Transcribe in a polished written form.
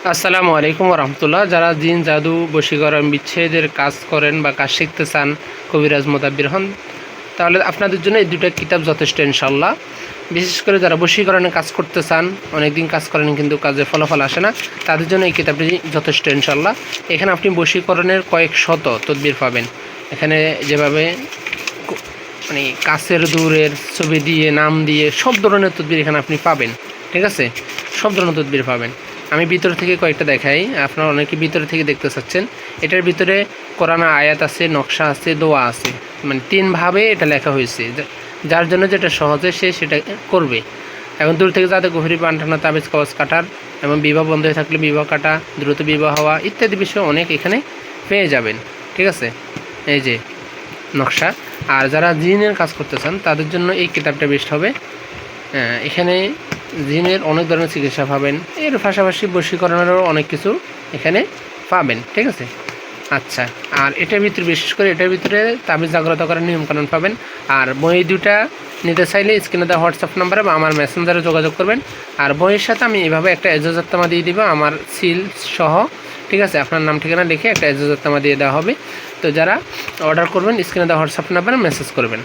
আসসালামু আলাইকুম রহমতুল্লাহ। যারা জিন জাদু বশীকরণ বিচ্ছেদের কাজ করেন বা কাজ শিখতে চান, কবিরাজ মোতাব্বির হন, তাহলে আপনাদের জন্য এই দুটো কিতাব যথেষ্ট ইনশাল্লাহ। বিশেষ করে যারা বশীকরণে কাজ করতে চান, অনেক দিন কাজ করেন কিন্তু কাজের ফলাফল আসে না, তাদের জন্য এই কিতাবটি যথেষ্ট ইনশাল্লাহ। এখানে আপনি বশীকরণের কয়েক শত তদবির পাবেন। এখানে যেভাবে মানে কাছের দূরের ছবি দিয়ে নাম দিয়ে সব ধরনের তদবির এখানে আপনি পাবেন। ঠিক আছে, সব ধরনের তদবির পাবেন। আমি ভিতর থেকে কয়েকটা দেখাই, আপনারা অনেকে ভিতর থেকে দেখতে চাচ্ছেন। এটার ভিতরে কোরআন আয়াত আছে, নকশা আছে, দোয়া আছে, মানে তিনভাবে এটা লেখা হয়েছে। যার জন্য যেটা সহজে সে সেটা করবে। এখন দূর থেকে যাদের গভীর পান্ঠানা, তাবিজ কবজ কাটার এবং বিবাহ বন্ধ হয়ে থাকলে বিবাহ কাটা, দ্রুত বিবাহ হওয়া ইত্যাদি বিষয় অনেক এখানে পেয়ে যাবেন। ঠিক আছে, এই যে নকশা। আর যারা জিনের কাজ করতে চান তাদের জন্য এই কিতাবটা বেস্ট হবে। এখানে জিনের অনেক ধরনের চিকিৎসা পাবেন, এর পাশাপাশি বশীকরণেরও অনেক কিছু এখানে পাবেন। ঠিক আছে, আচ্ছা। আর এটার ভিতরে বিশেষ করে এটার ভিতরে তাবিজ জাগ্রত করার নিয়মকানুন পাবেন। আর বই দুটা নিতে চাইলে স্ক্রিনে দেওয়া হোয়াটসঅ্যাপ নাম্বারে বা আমার মেসেঞ্জারে যোগাযোগ করবেন। আর বইয়ের সাথে আমি এভাবে একটা এজাজতনামা দিয়ে দিব, আমার সিল সহ। ঠিক আছে, আপনার নাম ঠিকানা লিখে একটা এজাজতনামা দিয়ে দেওয়া হবে। তো যারা অর্ডার করবেন স্ক্রিনে দেওয়া হোয়াটসঅ্যাপ নাম্বারে মেসেজ করবেন।